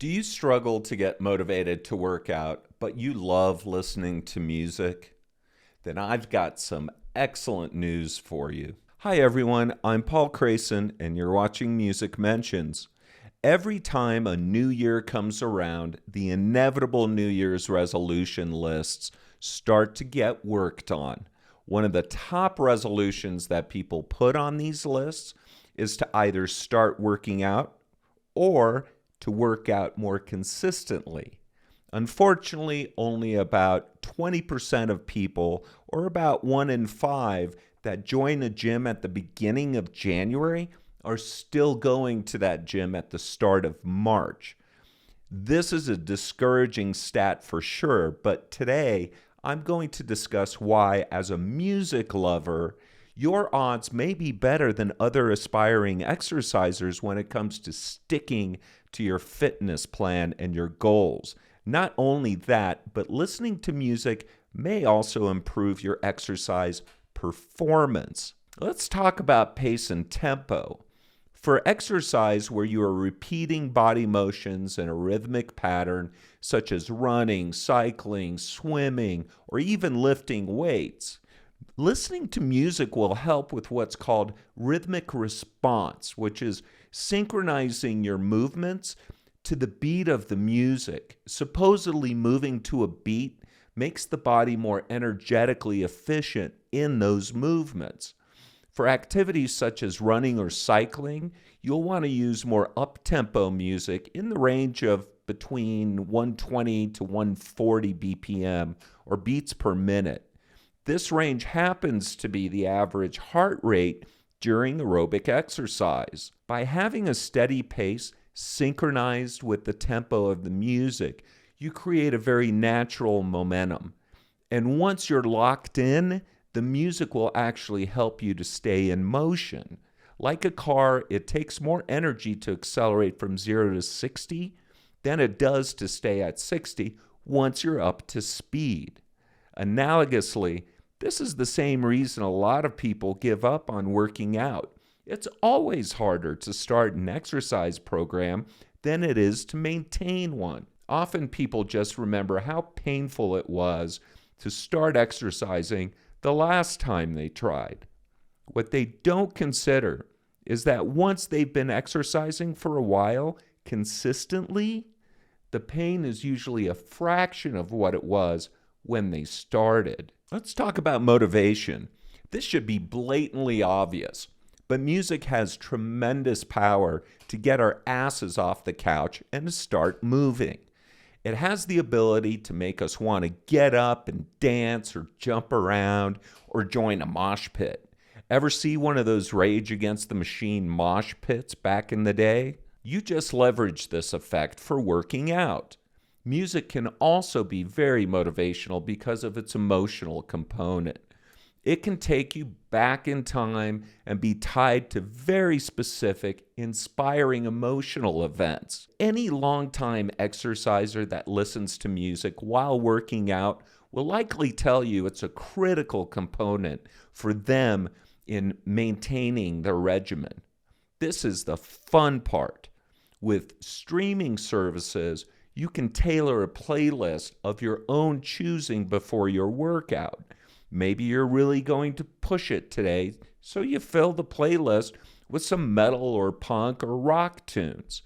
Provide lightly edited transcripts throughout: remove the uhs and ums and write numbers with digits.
Do you struggle to get motivated to work out, but you love listening to music? Then I've got some excellent news for you. Hi, everyone. I'm Paul Crayson, and you're watching Music Mentions. Every time a new year comes around, the inevitable New Year's resolution lists start to get worked on. One of the top resolutions that people put on these lists is to either start working out or to work out more consistently. Unfortunately, only about 20% of people, or about 1 in 5, that join a gym at the beginning of January are still going to that gym at the start of March. This is a discouraging stat for sure, but today I'm going to discuss why, as a music lover, your odds may be better than other aspiring exercisers when it comes to sticking to your fitness plan and your goals. Not only that, but listening to music may also improve your exercise performance. Let's talk about pace and tempo. For exercise where you are repeating body motions in a rhythmic pattern, such as running, cycling, swimming, or even lifting weights, listening to music will help with what's called rhythmic response, which is synchronizing your movements to the beat of the music. Supposedly, moving to a beat makes the body more energetically efficient in those movements. For activities such as running or cycling, you'll want to use more up-tempo music in the range of between 120 to 140 BPM, or beats per minute. This range happens to be the average heart rate during aerobic exercise. By having a steady pace synchronized with the tempo of the music, you create a very natural momentum. And once you're locked in, the music will actually help you to stay in motion. Like a car, it takes more energy to accelerate from 0 to 60 than it does to stay at 60 once you're up to speed. Analogously, this is the same reason a lot of people give up on working out. It's always harder to start an exercise program than it is to maintain one. Often people just remember how painful it was to start exercising the last time they tried. What they don't consider is that once they've been exercising for a while, consistently, the pain is usually a fraction of what it was when they started. Let's talk about motivation. This should be blatantly obvious, but music has tremendous power to get our asses off the couch and to start moving. It has the ability to make us want to get up and dance or jump around or join a mosh pit. Ever see one of those Rage Against the Machine mosh pits back in the day? You just leverage this effect for working out. Music can also be very motivational because of its emotional component. It can take you back in time and be tied to very specific, inspiring emotional events. Any longtime exerciser that listens to music while working out will likely tell you it's a critical component for them in maintaining their regimen. This is the fun part. With streaming services, you can tailor a playlist of your own choosing before your workout. Maybe you're really going to push it today, so you fill the playlist with some metal or punk or rock tunes.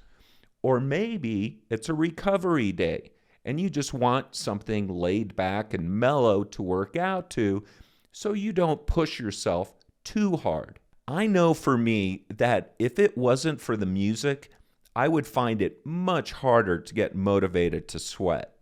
Or maybe it's a recovery day, and you just want something laid back and mellow to work out to, so you don't push yourself too hard. I know for me that if it wasn't for the music, I would find it much harder to get motivated to sweat.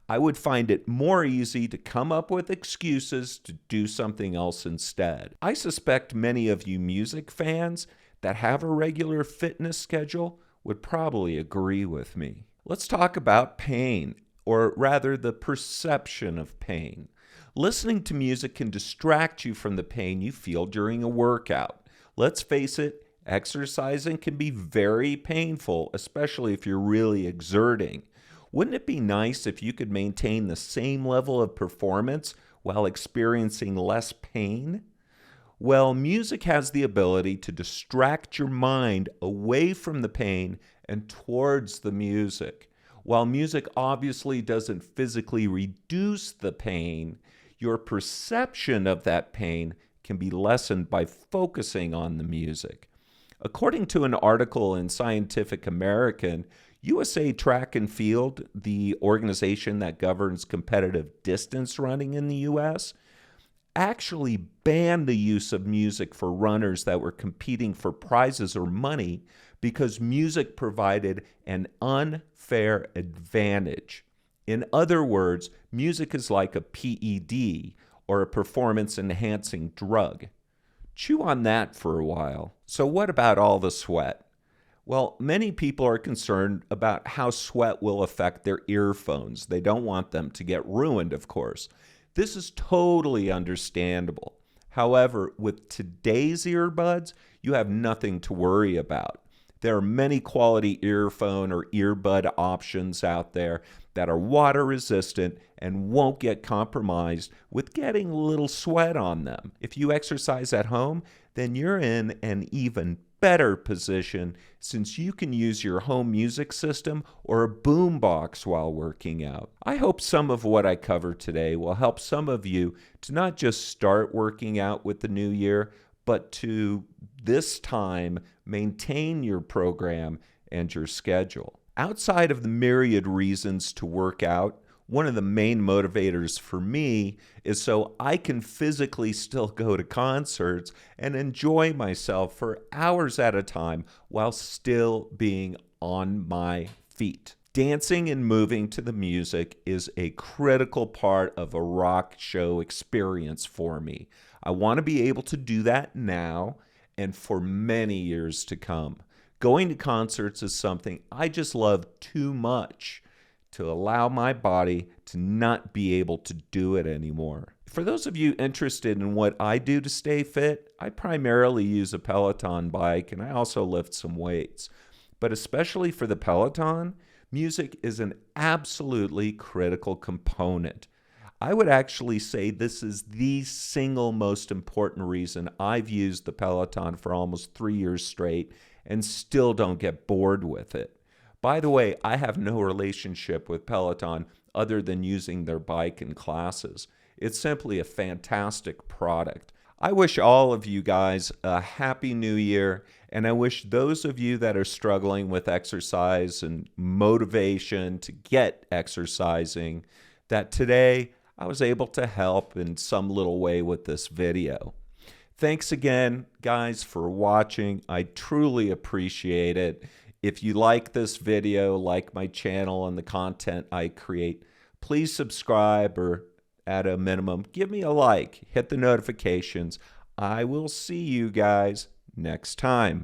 I would find it more easy to come up with excuses to do something else instead. I suspect many of you music fans that have a regular fitness schedule would probably agree with me. Let's talk about pain, or rather the perception of pain. Listening to music can distract you from the pain you feel during a workout. Let's face it, exercising can be very painful, especially if you're really exerting. Wouldn't it be nice if you could maintain the same level of performance while experiencing less pain? Well, music has the ability to distract your mind away from the pain and towards the music. While music obviously doesn't physically reduce the pain, your perception of that pain can be lessened by focusing on the music. According to an article in Scientific American, USA Track and Field, the organization that governs competitive distance running in the U.S., actually banned the use of music for runners that were competing for prizes or money because music provided an unfair advantage. In other words, music is like a PED, or a performance-enhancing drug. Chew on that for a while. So what about all the sweat? Well, many people are concerned about how sweat will affect their earphones. They don't want them to get ruined, of course. This is totally understandable. However, with today's earbuds, you have nothing to worry about. There are many quality earphone or earbud options out there that are water resistant and won't get compromised with getting a little sweat on them. If you exercise at home, then you're in an even better position since you can use your home music system or a boombox while working out. I hope some of what I cover today will help some of you to not just start working out with the new year, but to this time maintain your program and your schedule. Outside of the myriad reasons to work out, one of the main motivators for me is so I can physically still go to concerts and enjoy myself for hours at a time while still being on my feet. Dancing and moving to the music is a critical part of a rock show experience for me. I want to be able to do that now and for many years to come. Going to concerts is something I just love too much to allow my body to not be able to do it anymore. For those of you interested in what I do to stay fit, I primarily use a Peloton bike and I also lift some weights. But especially for the Peloton, music is an absolutely critical component. I would actually say this is the single most important reason I've used the Peloton for almost 3 years straight and still don't get bored with it. By the way, I have no relationship with Peloton other than using their bike in classes. It's simply a fantastic product. I wish all of you guys a happy new year, and I wish those of you that are struggling with exercise and motivation to get exercising that today I was able to help in some little way with this video. Thanks again, guys, for watching. I truly appreciate it. If you like this video, like my channel and the content I create, please subscribe or at a minimum, give me a like, hit the notifications. I will see you guys next time.